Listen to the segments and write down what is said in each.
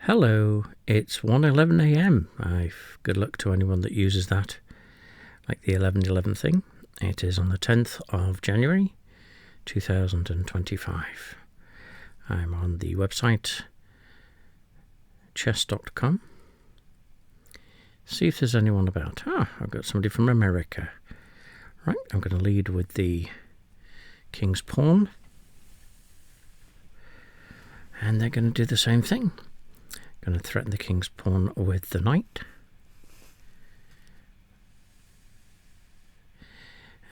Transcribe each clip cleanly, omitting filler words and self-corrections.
Hello, it's 1:11 a.m. Good luck to anyone that uses that, like the 11:11 thing. It is on the 10th of January 2025. I'm on the website chess.com. See if there's anyone about. I've got somebody from America. Right, I'm going to lead with the king's pawn. And they're going to do the same thing. Going to threaten the king's pawn with the knight.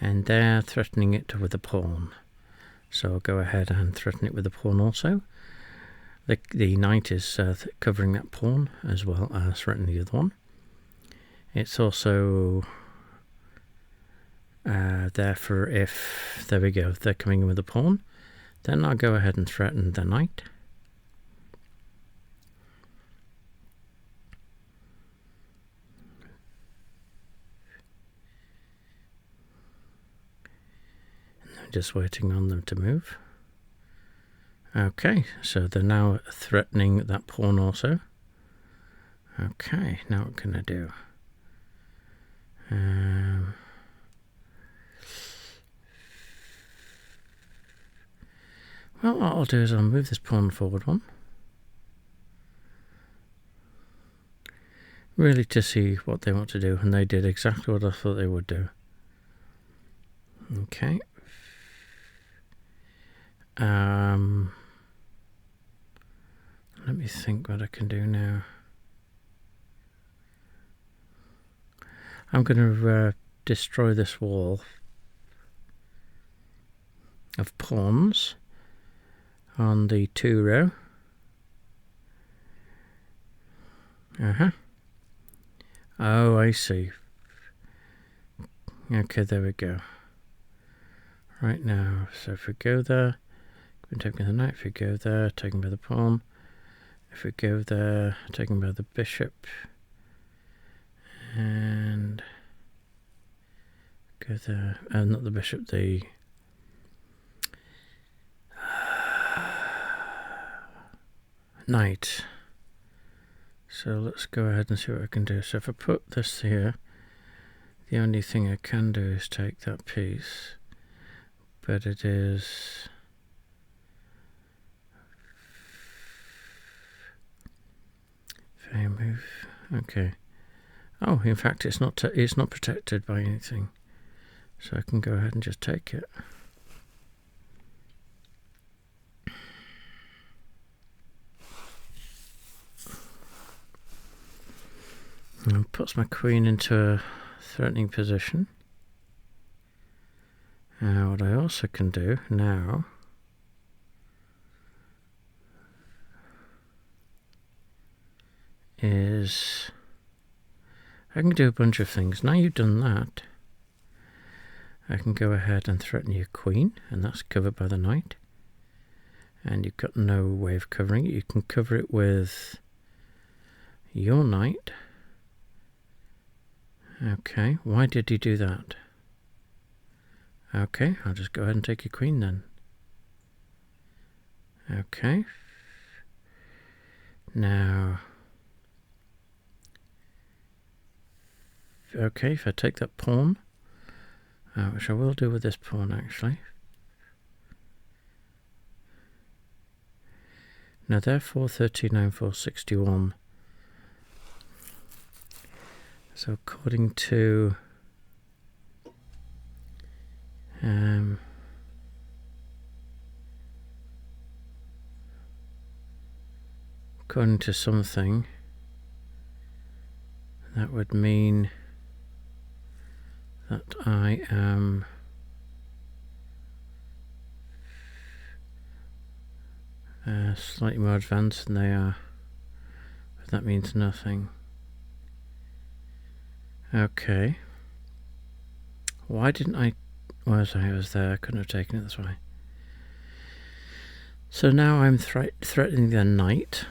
And they're threatening it with the pawn. So I'll go ahead and threaten it with the pawn also. The knight is covering that pawn as well as threatening the other one. It's also there for if, there we go, they're coming in with the pawn. Then I'll go ahead and threaten the knight. Just waiting on them to move. Okay, so they're now threatening that pawn also. Okay, now what can I do? Well, what I'll do is I'll move this pawn forward one. Really to see what they want to do, and they did exactly what I thought they would do. Okay. Let me think what I can do now. I'm going to destroy this wall of pawns on the 2 row. Oh, I see. Okay, there we go. Right now, so if we go there, we're taking the knight. If we go there, taken by the pawn. If we go there, taken by the bishop. And go there, not the bishop, the knight. So let's go ahead and see what I can do. So if I put this here, the only thing I can do is take that piece. But it is fair move. Okay. Oh, in fact, it's not protected by anything, so I can go ahead and just take it. And puts my queen into a threatening position. Now, what I also can do now is I can do a bunch of things. Now you've done that, I can go ahead and threaten your queen, and that's covered by the knight. And you've got no way of covering it. You can cover it with your knight. Okay, why did he do that? Okay, I'll just go ahead and take your queen then. Okay. Now, okay, if I take that pawn, which I will do with this pawn actually. Now therefore 39, 461. So according to something, that would mean that I am slightly more advanced than they are, but that means nothing. Okay. Why didn't I? Well, I was there, I couldn't have taken it this way. So now I'm threatening the knight,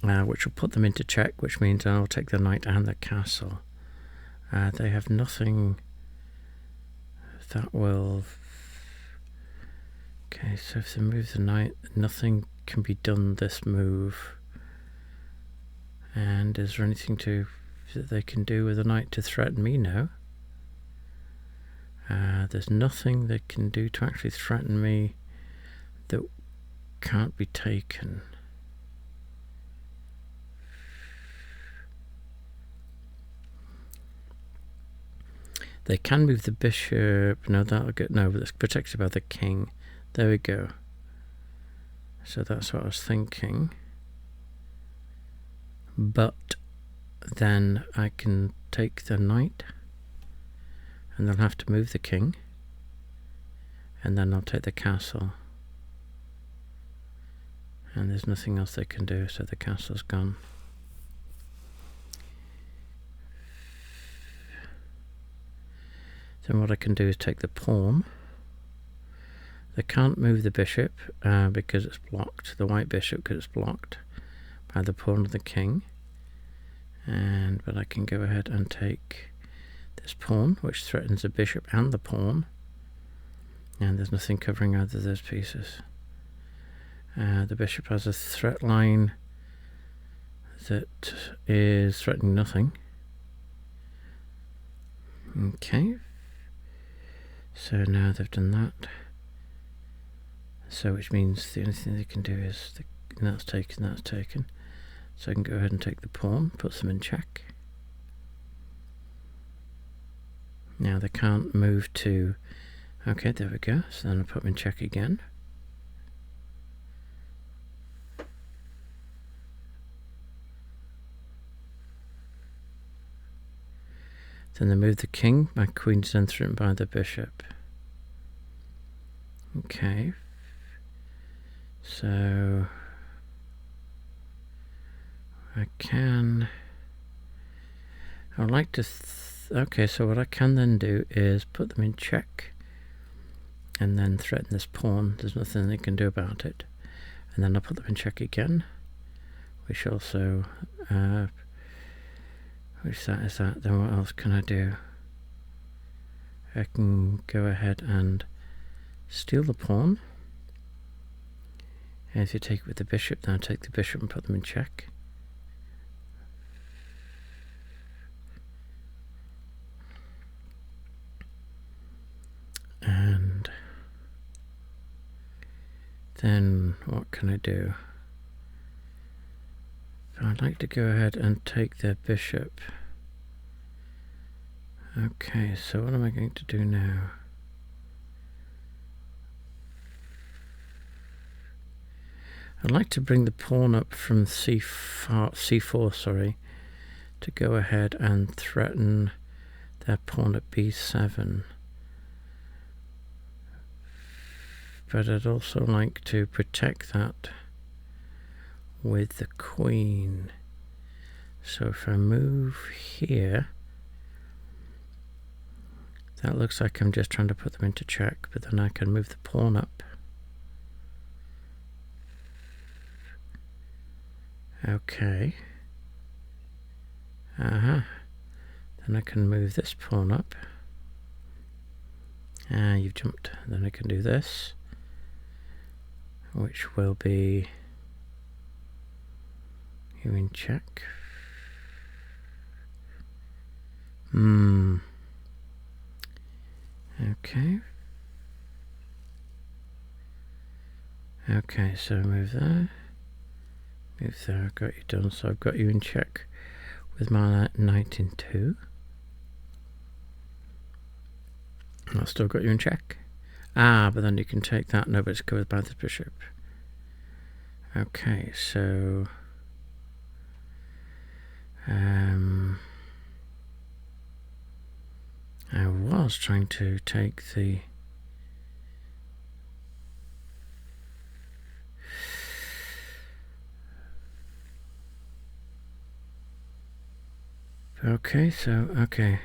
which will put them into check, which means I'll take the knight and the castle. They have nothing that will... Okay, so if they move the knight, nothing can be done this move. And is there anything that they can do with a knight to threaten me? No. There's nothing they can do to actually threaten me that can't be taken. They can move the bishop. No, that'll get no, but it's protected by the king. There we go. So that's what I was thinking. But then I can take the knight, and they'll have to move the king, and then I'll take the castle. And there's nothing else they can do, so the castle's gone. Then what I can do is take the pawn. They can't move the bishop because it's blocked, the white bishop, because it's blocked by the pawn of the king. But I can go ahead and take this pawn, which threatens the bishop and the pawn. And there's nothing covering either of those pieces. The bishop has a threat line that is threatening nothing. Okay. So now they've done that. So which means the only thing they can do is that's taken. So I can go ahead and take the pawn, puts them in check. Now they can't move to... Okay, there we go. So then I'll put them in check again. Then they move the king. My queen's then threatened by the bishop. Okay. So I would like to... okay, so what I can then do is put them in check and then threaten this pawn. There's nothing they can do about it. And then I'll put them in check again, which also... which that is that. Then what else can I do? I can go ahead and steal the pawn. And if you take it with the bishop, then I'll take the bishop and put them in check. And then what can I do? I'd like to go ahead and take their bishop. Okay, so what am I going to do now? I'd like to bring the pawn up from c4, sorry, to go ahead and threaten their pawn at b7. But I'd also like to protect that with the queen. So if I move here, that looks like I'm just trying to put them into check, but then I can move the pawn up. Okay. Then I can move this pawn up. You've jumped. Then I can do this, which will be you in check. Okay. Okay, so move there. Move there, I've got you done. So I've got you in check with my knight in 2. I've still got you in check. But then you can take that. No, but it's covered by the bishop. Okay, so... I was trying to take the... Okay, so, okay.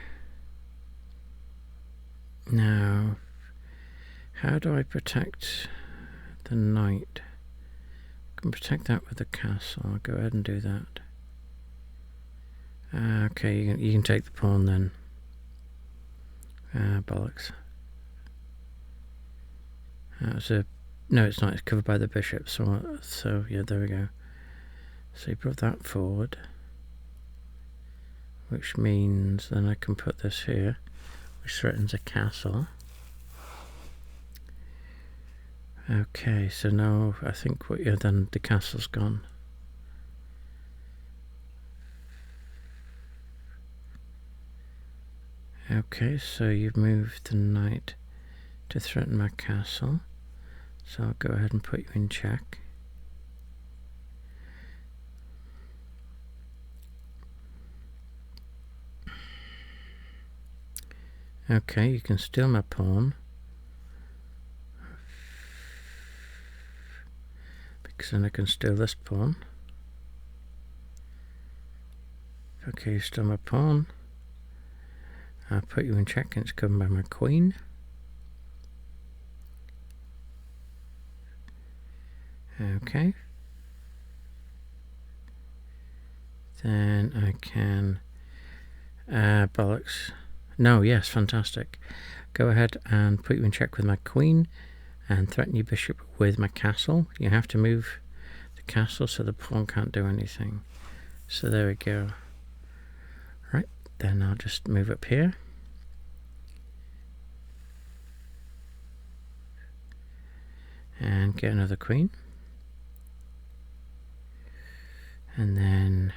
Now, how do I protect the knight? I can protect that with the castle. I'll go ahead and do that. Okay, you can take the pawn then. Bollocks. No, it's not. It's covered by the bishop. So yeah, there we go. So you brought that forward. which means then I can put this here, which threatens a castle. Okay, so now I think then the castle's gone. Okay, so you've moved the knight to threaten my castle, so I'll go ahead and put you in check. Okay, you can steal my pawn, because then I can steal this pawn. Okay, you steal my pawn. I'll put you in check, and it's covered by my queen. Okay. Then I can... bollocks. No, yes, fantastic. Go ahead and put you in check with my queen and threaten your bishop with my castle. You have to move the castle so the pawn can't do anything. So there we go. Right, then I'll just move up here. And get another queen. And then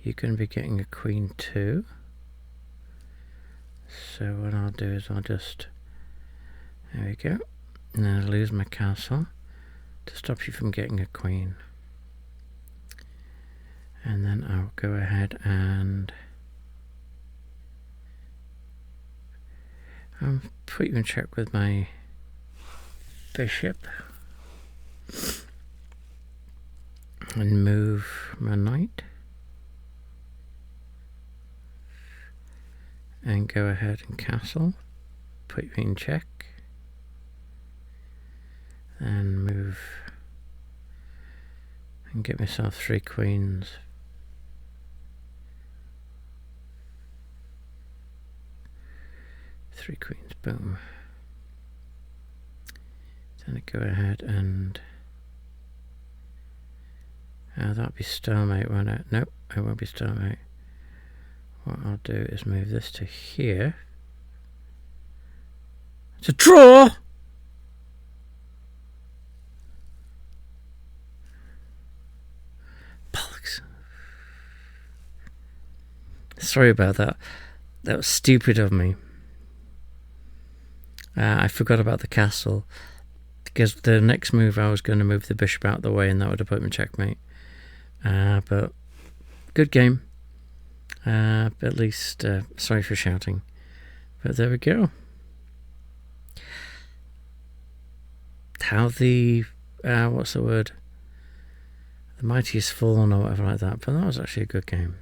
you're going to be getting a queen too. So what I'll do is I'll just... There we go. And then I'll lose my castle to stop you from getting a queen. And then I'll go ahead and I'll put you in check with my bishop and move my knight and go ahead and castle, put you in check and move and get myself 3 queens. Three queens, boom. Then I go ahead and that'll be stalemate, won't it? Nope, it won't be stalemate. What I'll do is move this to here. It's a draw! Bollocks. Sorry about that. That was stupid of me. I forgot about the castle, because the next move I was going to move the bishop out of the way and that would have put me checkmate. But good game. At least, sorry for shouting. But there we go. How the, what's the word? The mighty has fallen or whatever like that. But that was actually a good game.